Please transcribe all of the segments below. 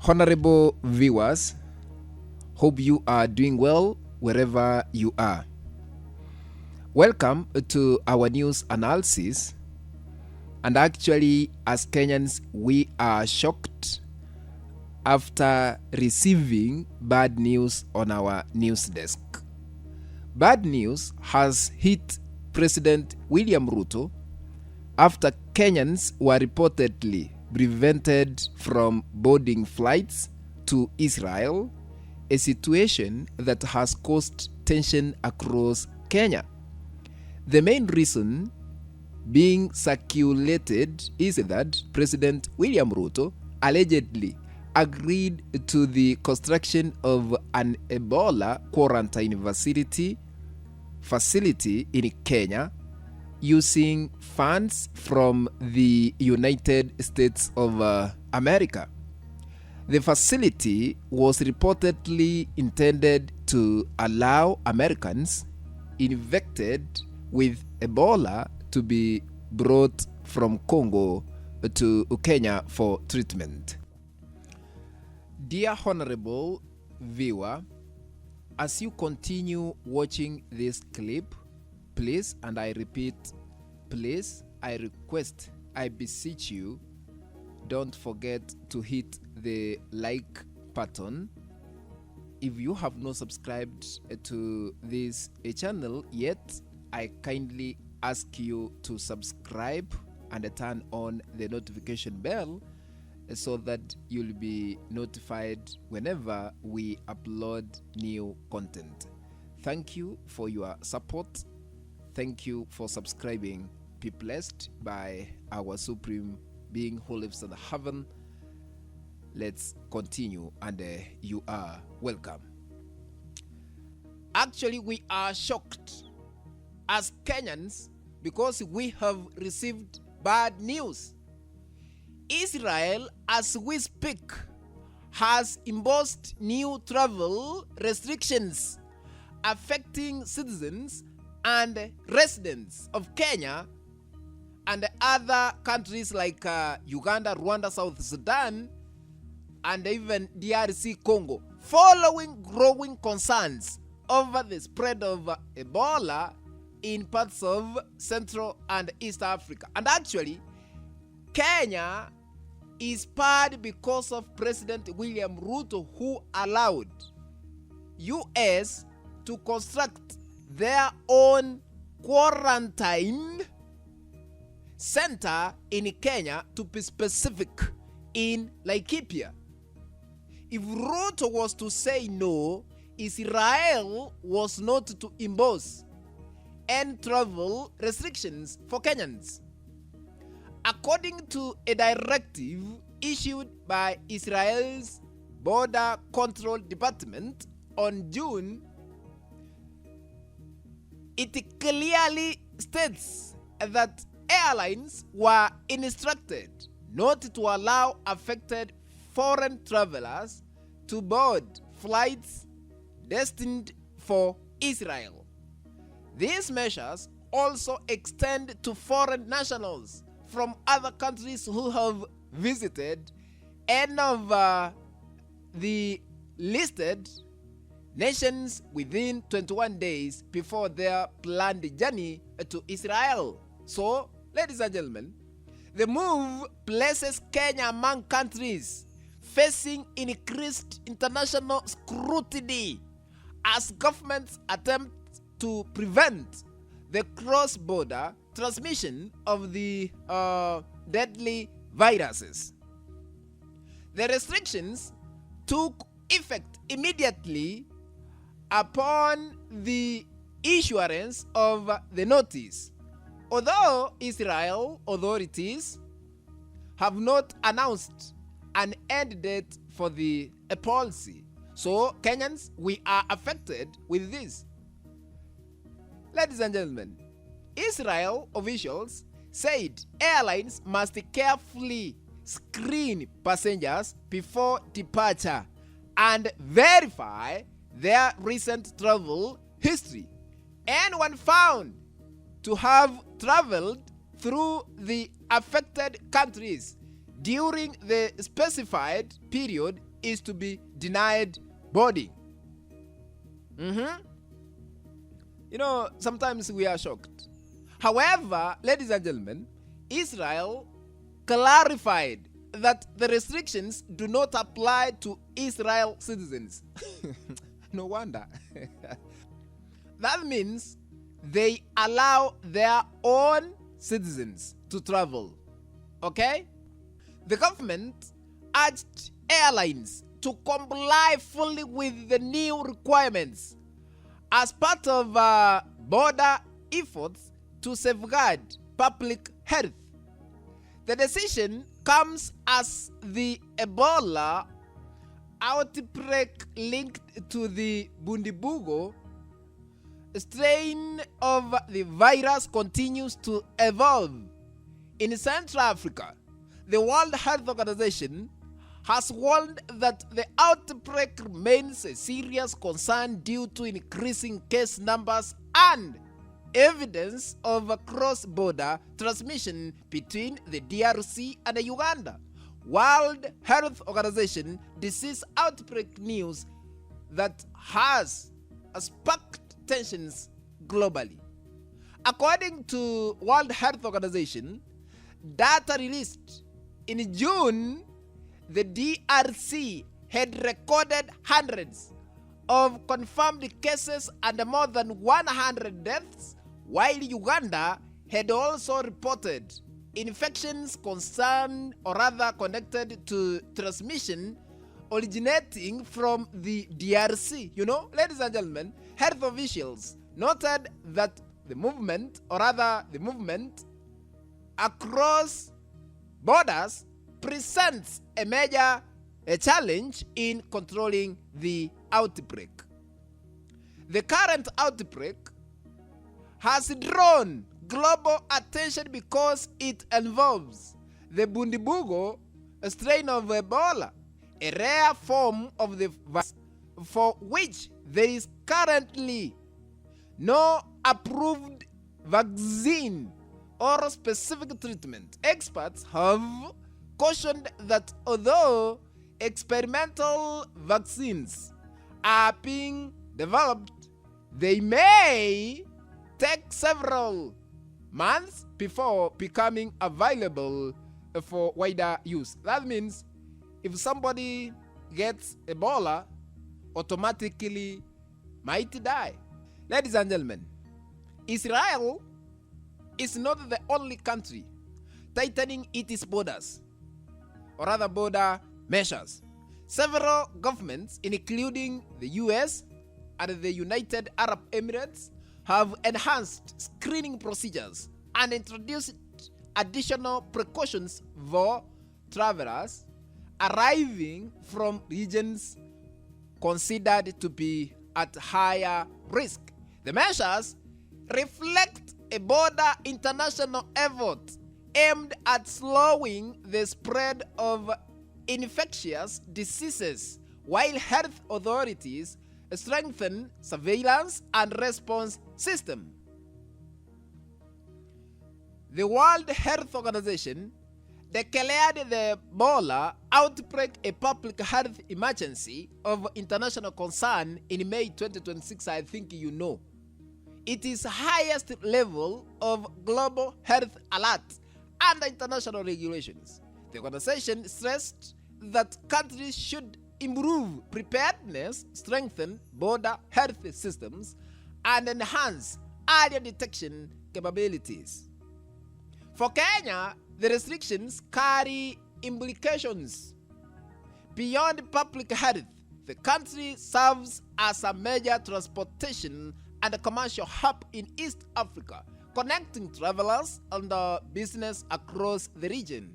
Honorable viewers, hope you are doing well wherever you are. Welcome to our news analysis. And actually, as Kenyans, we are shocked after receiving bad news on our news desk. Bad news has hit President William Ruto after Kenyans were reportedly prevented from boarding flights to Israel, a situation that has caused tension across Kenya. The main reason being circulated is that President William Ruto allegedly agreed to the construction of an Ebola quarantine facility in Kenya using funds from the United States of America. The facility was reportedly intended to allow Americans infected with Ebola to be brought from Congo to Kenya for treatment. Dear Honorable viewer, as you continue watching this clip, please, and I repeat, please, I request, I beseech you, don't forget to hit the like button. If you have not subscribed to this channel yet, I kindly ask you to subscribe and turn on the notification bell so that you'll be notified whenever we upload new content. Thank you for your support. Thank you for subscribing. Be blessed by our supreme being who lives in heaven. Let's continue, and you are welcome. Actually, we are shocked as Kenyans because we have received bad news. Israel, as we speak, has imposed new travel restrictions affecting citizens and residents of Kenya and other countries like Uganda, Rwanda, South Sudan, and even DRC Congo, following growing concerns over the spread of Ebola in parts of Central and East Africa. And actually, Kenya is bad because of President William Ruto, who allowed US to construct their own quarantine center in Kenya, to be specific, in Laikipia. If Ruto was to say no, Israel was not to impose any travel restrictions for Kenyans. According to a directive issued by Israel's Border Control Department on June, it clearly states that airlines were instructed not to allow affected foreign travelers to board flights destined for Israel. These measures also extend to foreign nationals from other countries who have visited any of the listed nations within 21 days before their planned journey to Israel. So, ladies and gentlemen, the move places Kenya among countries facing increased international scrutiny as governments attempt to prevent the cross-border transmission of the deadly viruses. The restrictions took effect immediately upon the issuance of the notice, although Israel authorities have not announced an end date for the policy. So, Kenyans, we are affected with this. Ladies and gentlemen, Israel officials said airlines must carefully screen passengers before departure and verify their recent travel history. Anyone found to have traveled through the affected countries during the specified period is to be denied boarding. Sometimes we are shocked. However, ladies and gentlemen, Israel clarified that the restrictions do not apply to Israel citizens. No wonder. That means they allow their own citizens to travel. Okay? The government urged airlines to comply fully with the new requirements as part of border efforts to safeguard public health. The decision comes as the Ebola outbreak linked to the Bundibugo strain of the virus continues to evolve. In Central Africa, the World Health Organization has warned that the outbreak remains a serious concern due to increasing case numbers and evidence of cross-border transmission between the DRC and Uganda. World Health Organization disease outbreak news that has sparked tensions globally. According to World Health Organization, data released in June, the DRC had recorded hundreds of confirmed cases and more than 100 deaths, while Uganda had also reported infections concerned or rather connected to transmission originating from the DRC. Ladies and gentlemen, health officials noted that the movement across borders presents a major challenge in controlling the outbreak. The current outbreak has drawn global attention because it involves the Bundibugo strain of Ebola, a rare form of the virus for which there is currently no approved vaccine or specific treatment. Experts have cautioned that although experimental vaccines are being developed, they may take several months before becoming available for wider use. That means if somebody gets Ebola, automatically might die. Ladies and gentlemen, Israel is not the only country tightening its borders, or rather border measures. Several governments, including the US and the United Arab Emirates, have enhanced screening procedures and introduced additional precautions for travelers arriving from regions considered to be at higher risk. The measures reflect a broader international effort aimed at slowing the spread of infectious diseases, while health authorities strengthen surveillance and response system. The World Health Organization declared the Ebola outbreak a public health emergency of international concern in May 2026. I think you know. It is highest level of global health alert under international regulations. The organization stressed that countries should improve preparedness, strengthen border health systems, and enhance early detection capabilities. For Kenya, the restrictions carry implications beyond public health. The country serves as a major transportation and commercial hub in East Africa, connecting travelers and business across the region.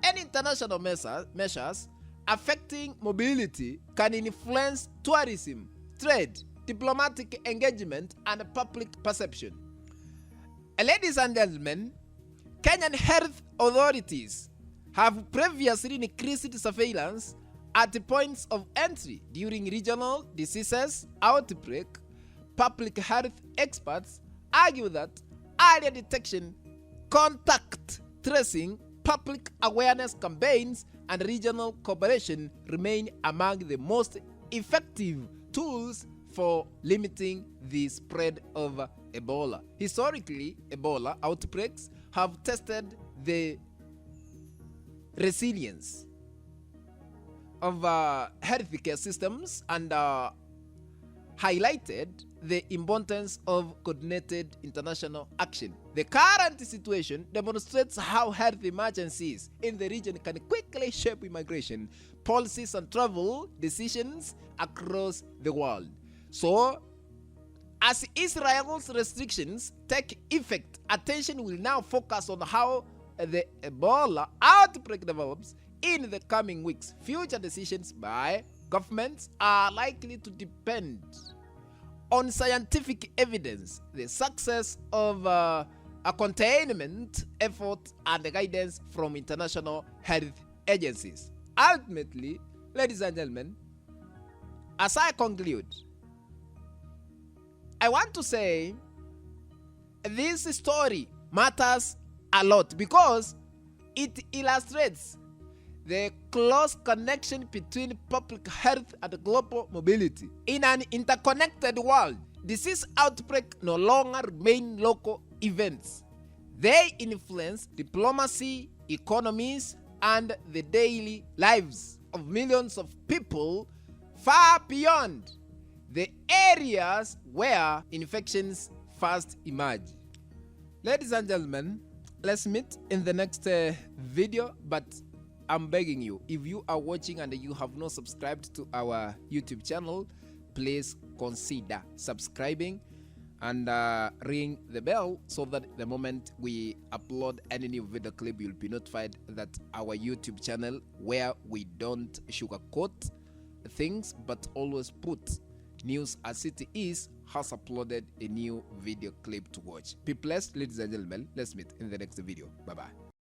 Any international measures affecting mobility can influence tourism, trade, diplomatic engagement, and public perception. Ladies and gentlemen, Kenyan health authorities have previously increased surveillance at the points of entry during regional diseases outbreak. Public health experts argue that earlier detection, contact tracing, public awareness campaigns and regional cooperation remain among the most effective tools for limiting the spread of Ebola. Historically, Ebola outbreaks have tested the resilience of healthcare systems and highlighted the importance of coordinated international action. The current situation demonstrates how health emergencies in the region can quickly shape immigration policies and travel decisions across the world. So, as Israel's restrictions take effect, attention will now focus on how the Ebola outbreak develops in the coming weeks. Future decisions by governments are likely to depend on scientific evidence, the success of a containment effort, and the guidance from international health agencies. Ultimately, ladies and gentlemen, as I conclude, I want to say this story matters a lot because it illustrates the close connection between public health and global mobility. In an interconnected world, disease outbreaks no longer remain local events. They influence diplomacy, economies, and the daily lives of millions of people far beyond the areas where infections first emerge. Ladies and gentlemen, let's meet in the next video, but I'm begging you, if you are watching and you have not subscribed to our YouTube channel, please consider subscribing and ring the bell so that the moment we upload any new video clip, you'll be notified that our YouTube channel, where we don't sugarcoat things but always put news as it is, has uploaded a new video clip to watch. Be blessed, ladies and gentlemen. Let's meet in the next video. Bye-bye.